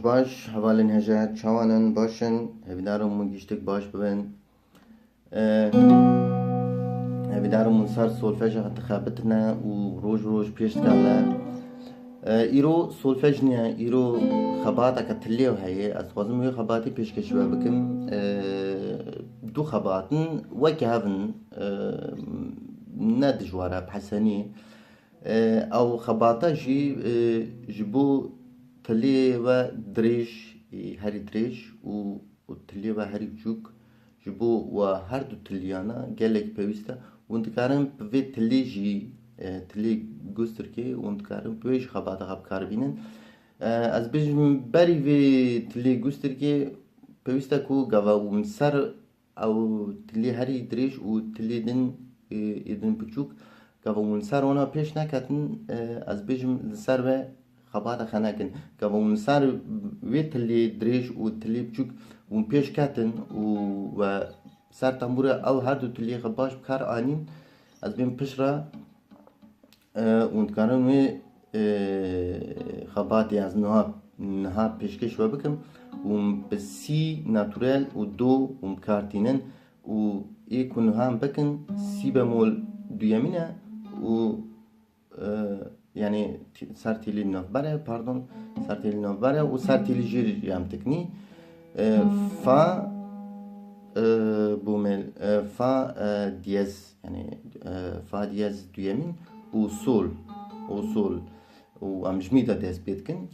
باش حوالین هجات چوانن باشن هفدارم من گشتک باش ببن هفدارم من سر سولفج حتی خابتنا و روج پیش کاملا ایرو سولفج نیا ایرو خباتا کتلیه هایی از خوازم یه خباتی پیش کشوا بکم دو خباتن وکی هفن ندجواره بحسنی او خباتا جبو تلی و دریش هری دریش و تلی و هری بچوک جبو و هر دو تلیانا گلک پیوسته و انتکارم به تلی تلی گستر که و انتکارم پیش خباتا خب کار بینن از بیشتر بری و تلی گستر که پیوسته کو گاوا سر او تلی هری دریش و تلی دن بچوک گاوا سر اونا پیش نکتن از بیشتر سر و خباتا خناكن كابون صار ويت اللي دريج والتلي بجوك ونبيش كاتن و صار تمورة او هادو تلي خباش بكار آنين از بين بشرة ونتكارن وي خباتي از نها بيشكش وبكم وبسي ناتورال ودو ومكارتينن و يكون هام بكن سي بمول دويامينا و يعني سرتيلي نوبره باردون سرتيلي نوبره و سرتيلي جير يام تكني فا بومل فا دياز يعني فا دياز دويامين و سول و امجميدا دياز بيتكن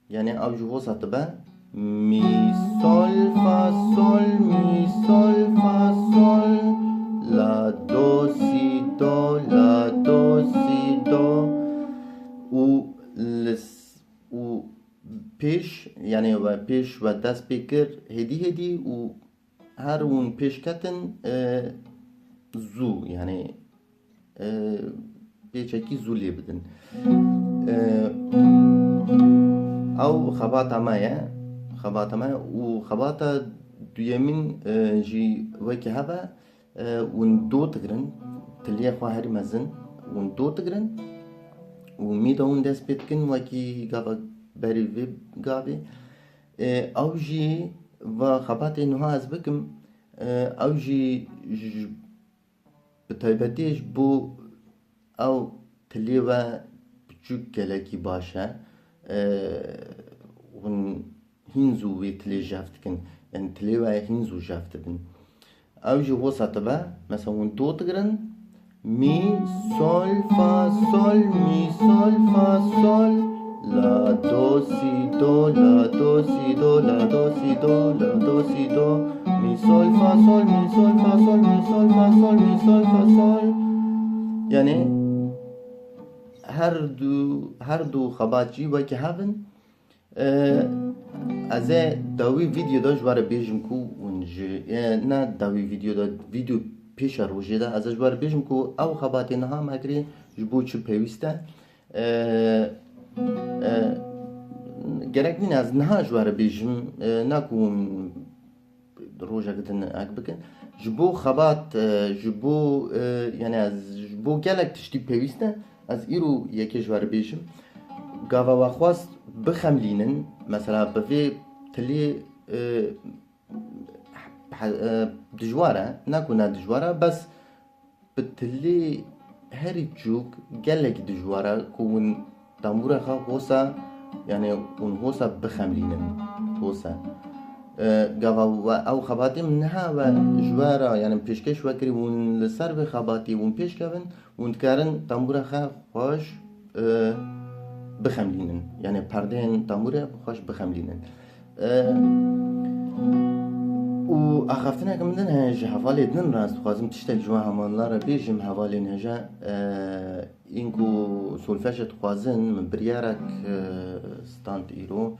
يعني او جو وسط با مي سول فا سول مي سول فا سول لا دو سي دو لا دو سي دو و پیش یعنی و پیش و دست بکر هدی و هر اون پیش کتن زو یعنی پیچکی زولی بدن او خباتا مایا و خباتا دویمین جی وکی هوا ون دو تگرن تلیه خواه هری مزن ون دو تگرن و میدون دست بتکن وکی گاوا بری ویب گاوی او جی و خبات اینها از بکم او جی بتایبتیش بو او تلی و بچوک گلکی باشه ون هینزو وی تلی جافت کن یعنی تلی و هینزو جافت بن او جی وسط با مثلا ون دو تگرن می سول فا سول می سول فا سول لا دو سی دو لا دو سی دو لا دو سی دو لا دو سی دو می سول فا سول می سول فا سول می سول فا سول می سول فا سول یعنی هر دو خباتی و که هفن از داوی ویدیو داشت واره بیشم کو اونجا نه داوی ویدیو پیش روزی ده ازش بار بیشم کو او خباتی نه هم اگری جبو چه پیوسته گرک نی از نه جوار بیشم نکوم روزه کدن اگبکن جبو خبات جبو یعنی از جبو گلک تشتی پیوسته از ایرو یکی جوار بیشم گاوا و خواست بخملينن مثلا بفي تلي دجوارة ناكونا دجوارة بس بتلي هري تشوك قالك دجوارة كون تامورا خا هوسا يعني ون هوسا بخملينن هوسا او خباتي منها و جوارا يعني بيشكش وكري ون لسر بخباتي ون بيشكبن ون كارن تامورا خا خوش بخملينن يعني پردين تامورا خوش بخملينن و اخفتنا كمدن هجا حوالي دن راس خوازم تشتك جوا همانلارا بيجم حوالي هجا اینکو سولفاژت خوازن من بریارک ستاند ایرو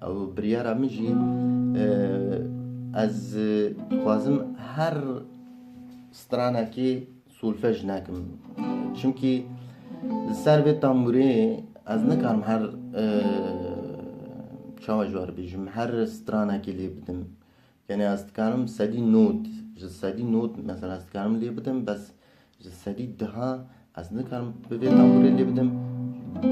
او بریارا مجی از خوازم هر سترانه که سولفاژ نکم چونکی سر به تاموری از نکارم هر چاوا جوار بیجم هر سترانه که لی بدم یعنی از کارم سدی نوت مثلا از کارم لی بدم بس سدی دها از نکارم به تاموری لی بدم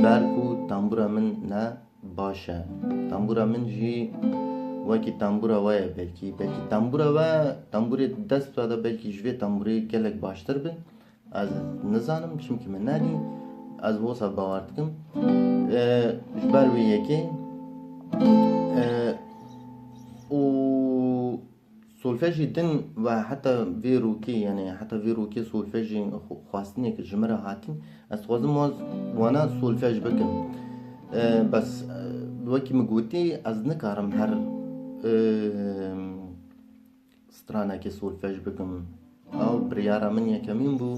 برکو تامورا من نه باشه تامورا من جی وکی تامورا وای بلکی تامورا و تاموری دست داده بلکی جوی تاموری گلک باشتر بن از نزانم چونکی من ندی از واسه باور دکم جبر وی یکی و سولفاژی دن و حتی ویروکی یعنی حتی ویروکی سولفاژی خواستنی که جمره هاتین از خوازم وانا سولفاژ بکم بس وکی مگوتی از نکارم هر سترانه که سولفاژ بکم او بریارا من یکمین بو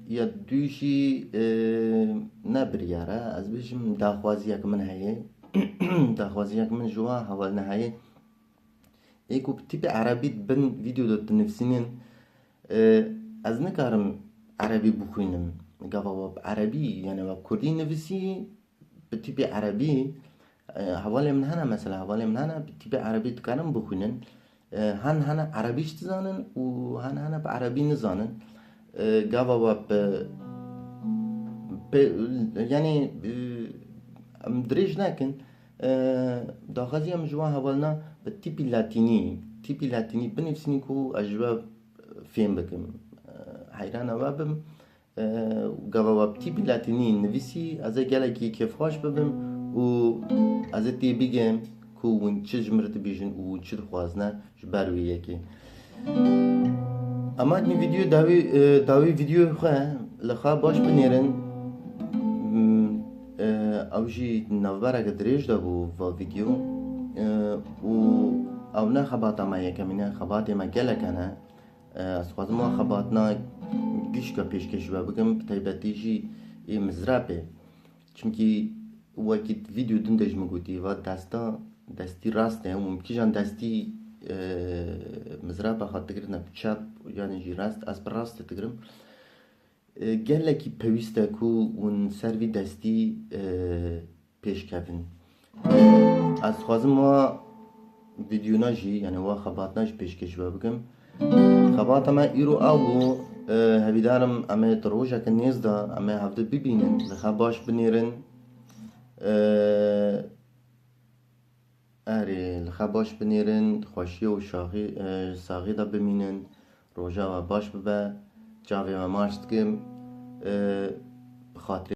یا دویشی نبریاره از بیشم داخوازی یک من هیه داخوازی یک من جوا حوال نهایه ایکو تیپ عربی بن ویدیو داد نفسینین از نکارم عربی بخوینم گاوا عربی یعنی و کردی نفسی به تیپ عربی حوالی من هنه مثلا حوالی من هنه به تیپ عربی تکارم بخوینن هن عربیش تزانن و هن به عربی نزانن گاوا یعنی دریج نکن داخازی هم جوا حوالنا به تیپی لاتینی بنفسینی کو اجوا فهم بکم حیران وابم گاوا تیپی لاتینی نویسی از گلکی کفاش ببم و از تی بگم کو ون چه جمرت بیجن و چه خوازنه جبروی یکی اما این ویدیو داوی ویدیو خواه لخوا باش بنیرن اوجی نوبره که دریج دا بو و ویدیو و او نه خباتا ما یکمینه خباتی ما گلکنه از خوازم ما خباتنا گیش که پیشکش و بگم تایبتی جی مزرابه چونکی وقت ویدیو دندش مگوتی و دستی راسته و ممکنه دستی مزرابه خاطر تگرن چپ یعنی جی راست از پر راست تگرم گلکی پویسته کو اون سروی دستی پیش کردن از خوازم ما ویدیو نجی یعنی وا خبات نج پیش کشوا بگم خبات ما ایرو او هویدارم اما تروجا کنیز دا اما هفته ببینن لخباش بنیرن اره لخباش بنیرن خوشی و ساغی دا ببینن روجا و باش ببه جاوی و ماشت کم بخاطر